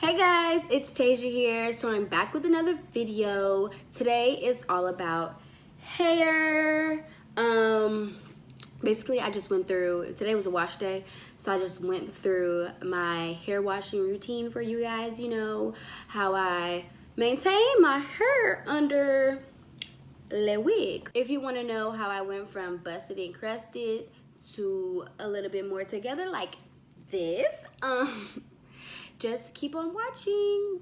Hey guys, it's Tasia here. So I'm back with another video. Today is all about hair. Basically I just went through, today was a wash day, so I just went through my hair washing routine for you guys. You know how I maintain my hair under the wig. If you want to know how I went from busted and crusted to a little bit more together like this, just keep on watching.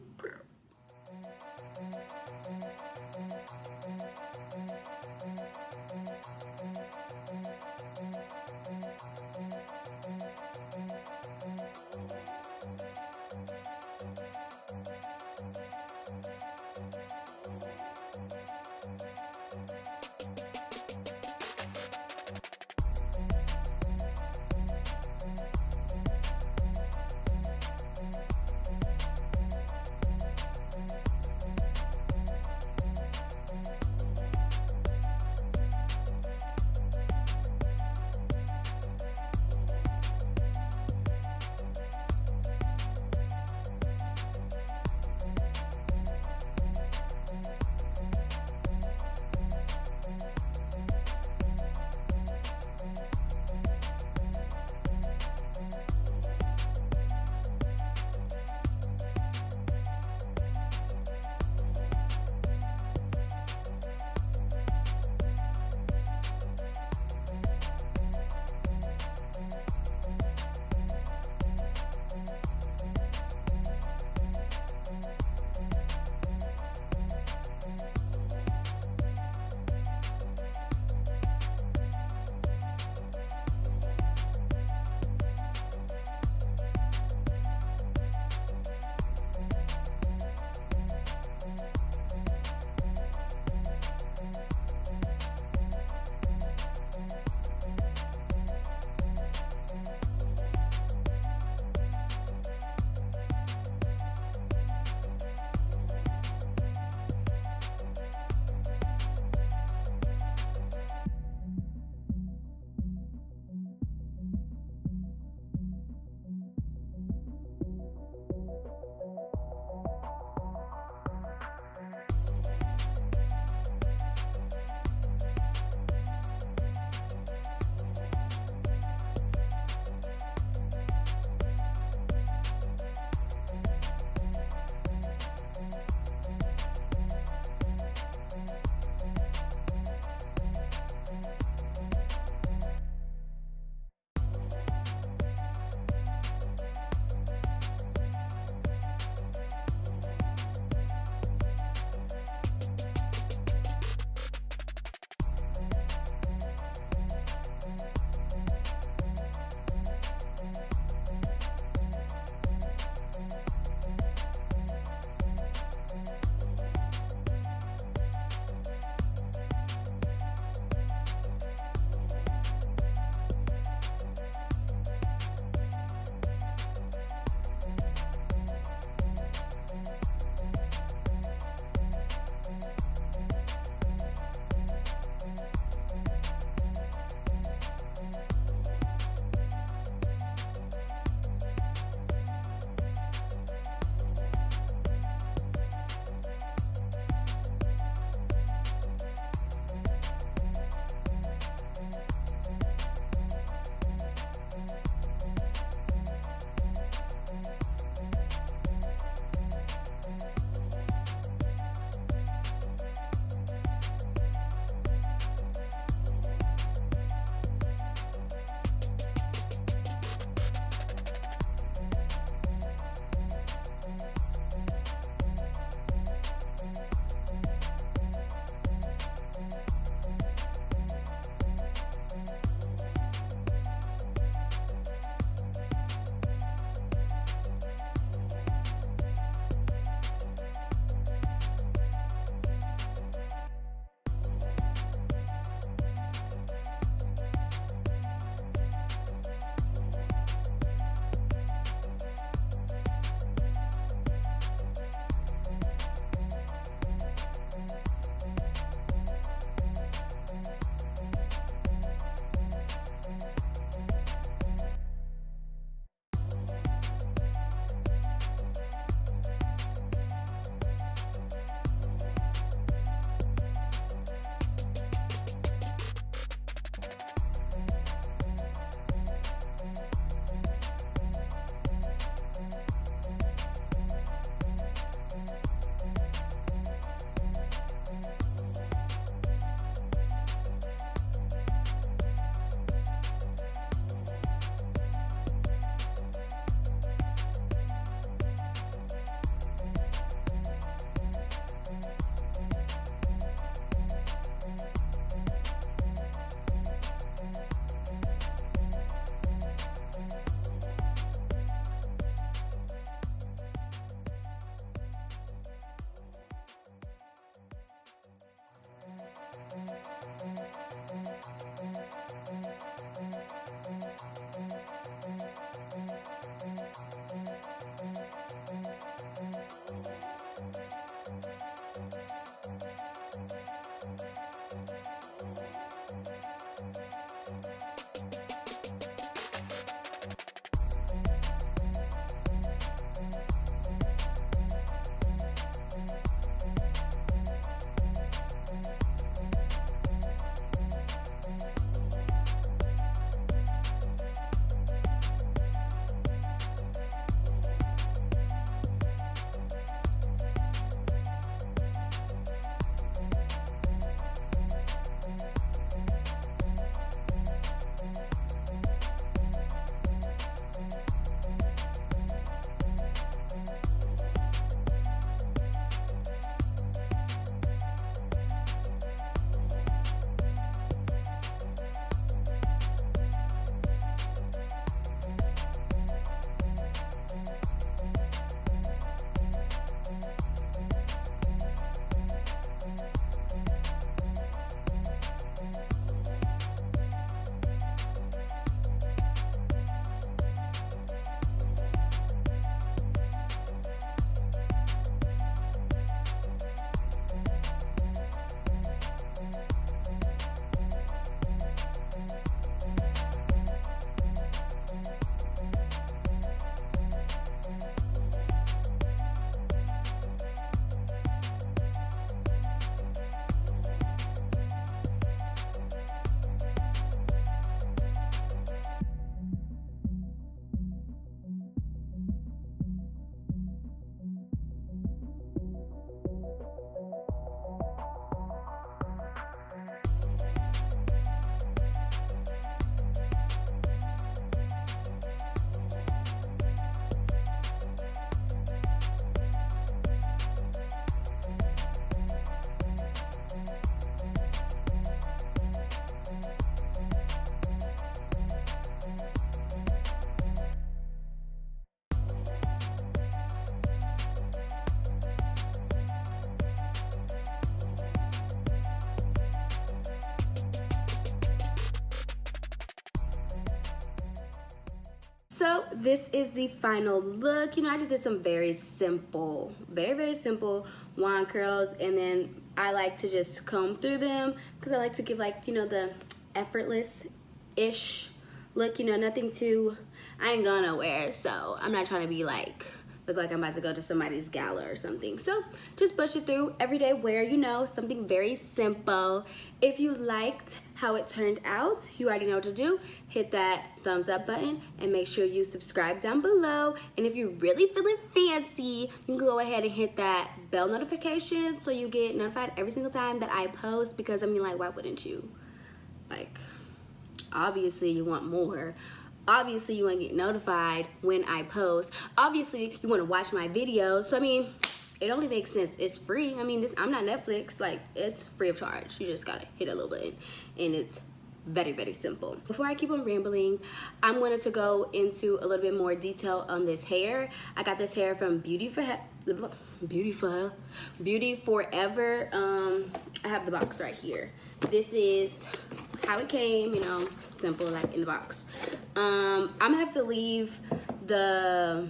So this is the final look. You know, I just did some very simple, very simple wand curls, and then I like to just comb through them because I like to give, like, you know, the effortless-ish look. You know, nothing too, I ain't going nowhere, so I'm not trying to be like, look like I'm about to go to somebody's gala or something. So just push it through, everyday wear, you know, something very simple. If you liked how it turned out, you already know what to do. Hit that thumbs up button and make sure you subscribe down below. And if you're really feeling fancy, you can go ahead and hit that bell notification so you get notified every single time that I post, because I mean, like, why wouldn't you? Like, obviously you want more. Obviously you want to get notified when I post. Obviously you want to watch my videos. So I mean, it only makes sense. It's free. I mean, I'm not Netflix. Like, it's free of charge. You just gotta hit a little button, and it's very simple. Before I keep on rambling, I'm going to go into a little bit more detail on this hair. I got this hair from BeautyForever. I have the box right here. This is how it came, you know, simple, like in the box. I'm gonna have to leave the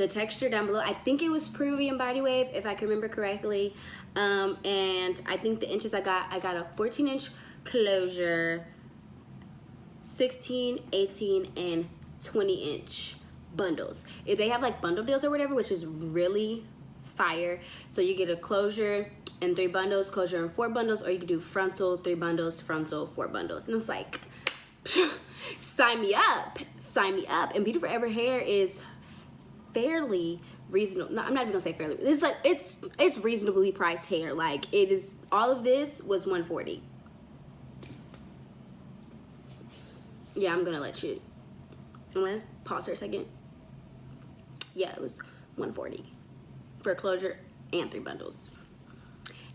texture down below. I think it was Peruvian Body Wave, if I can remember correctly. And I think the inches I got a 14-inch closure, 16, 18, and 20-inch bundles. If they have like bundle deals or whatever, which is really fire. So you get a closure and 3 bundles, closure and 4 bundles, or you can do frontal, 3 bundles, frontal, 4 bundles. And I was like, sign me up, sign me up. And BeautyForever hair is fairly reasonable. No, I'm not even gonna say fairly. It's like, it's reasonably priced hair. Like, it is, all of this was $140. Yeah, I'm gonna pause for a second. Yeah, it was $140 for a closure and 3 bundles.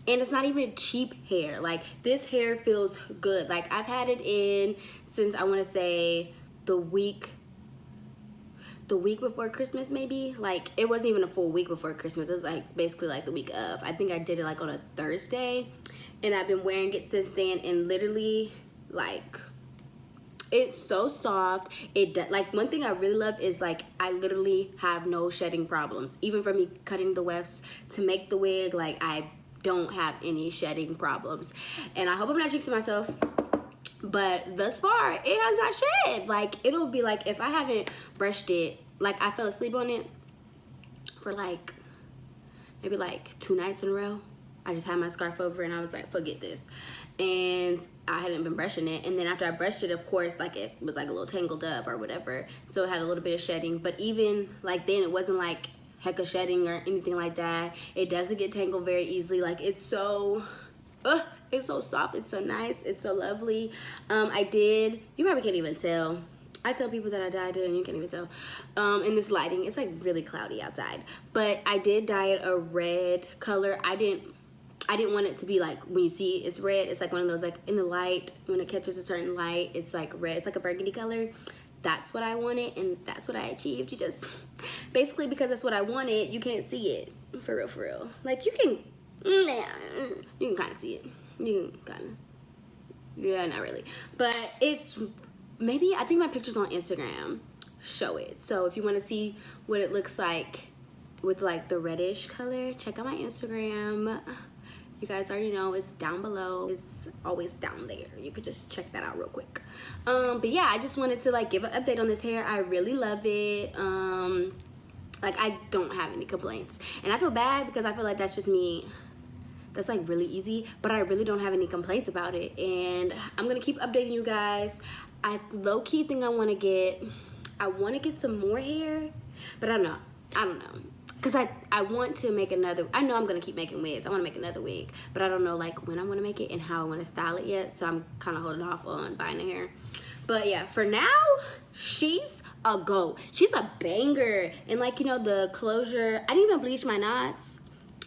And it's not even cheap hair. Like, this hair feels good. Like, I've had it in since, I want to say, the week before Christmas, maybe. Like, it wasn't even a full week before Christmas. It was like basically like the week of. I think I did it like on a Thursday, and I've been wearing it since then. And literally, like, it's so soft. Like, one thing I really love is, like, I literally have no shedding problems. Even from me cutting the wefts to make the wig, like, I don't have any shedding problems. And I hope I'm not jinxing myself, but thus far it has not shed. Like, it'll be like, if I haven't brushed it, like, I fell asleep on it for like maybe like 2 nights in a row. I just had my scarf over and I was like, forget this. And I hadn't been brushing it, and then after I brushed it, of course, like, it was like a little tangled up or whatever, so it had a little bit of shedding. But even like then, it wasn't like hecka shedding or anything like that. It doesn't get tangled very easily. Like, it's so soft, it's so nice, it's so lovely. You probably can't even tell. I tell people that I dyed it and you can't even tell. In this lighting, it's like really cloudy outside. But I did dye it a red color. I didn't want it to be like, when you see it's red, it's like one of those, like, in the light, when it catches a certain light, it's like red. It's like a burgundy color. That's what I wanted, and that's what I achieved. You just, basically, because that's what I wanted, you can't see it. For real. Like, you can kind of see it. You can kind of, yeah, not really. But it's, maybe, I think my pictures on Instagram show it. So if you want to see what it looks like with, like, the reddish color, check out my Instagram. You guys already know it's down below. It's always down there. You could just check that out real quick. But yeah, I just wanted to, like, give an update on this hair. I really love it. Like, I don't have any complaints. And I feel bad because I feel like that's just me. That's, like, really easy. But I really don't have any complaints about it. And I'm going to keep updating you guys. I low-key think I want to get some more hair. But I don't know. Because I want to make another, I know I'm going to keep making wigs. I want to make another wig. But I don't know, like, when I want to make it and how I want to style it yet. So I'm kind of holding off on buying the hair. But yeah, for now, she's a go. She's a banger. And, like, you know, the closure, I didn't even bleach my knots.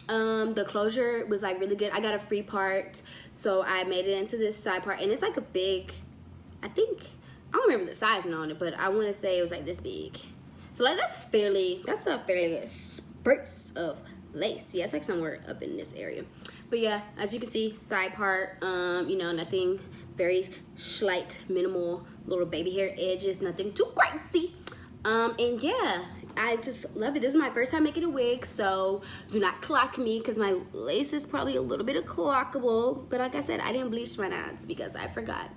The closure was, like, really good. I got a free part. So I made it into this side part. And it's like a big, I think, I don't remember the sizing on it. But I want to say it was like this big. So, like, that's a fairly good spurts of lace. Yeah, it's like somewhere up in this area. But yeah, as you can see, side part, you know, nothing, very slight, minimal little baby hair edges, nothing too crazy. And yeah, I just love it. This is my first time making a wig, so do not clock me because my lace is probably a little bit clockable. But like I said, I didn't bleach my knots because I forgot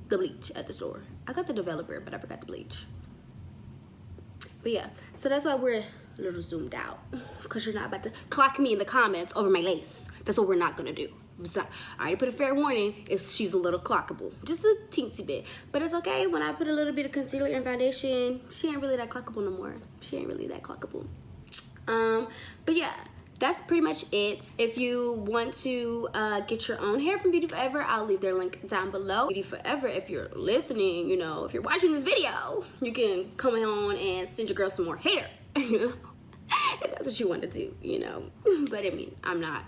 the bleach at the store. I got the developer, but I forgot the bleach. But yeah, so that's why we're a little zoomed out, because you're not about to clock me in the comments over my lace. That's what we're not gonna do. I already put a fair warning, she's a little clockable, just a teensy bit, but it's okay. When I put a little bit of concealer and foundation, she ain't really that clockable no more. She ain't really that clockable. But yeah, that's pretty much it. If you want to get your own hair from BeautyForever, I'll leave their link down below. BeautyForever, if you're listening, you know, if you're watching this video, you can come on and send your girl some more hair, you know, if that's what you want to do, you know. But I mean, I'm not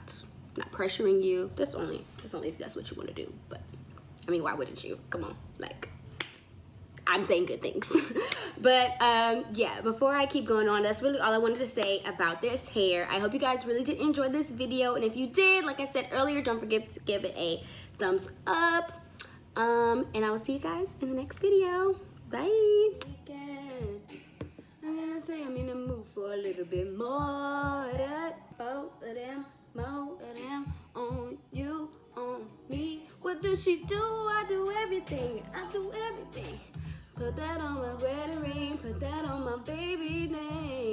pressuring you. That's only if that's what you want to do. But I mean, why wouldn't you? Come on, like, I'm saying good things. But yeah, before I keep going on, that's really all I wanted to say about this hair. I hope you guys really did enjoy this video, and if you did, like I said earlier, don't forget to give it a thumbs up. And I will see you guys in the next video. Bye. I'm gonna say I'm in the mood for a little bit more. Both of them, more of them, on you, on me. What does she do? I do everything. I do everything. Put that on my wedding ring. Put that on my baby name.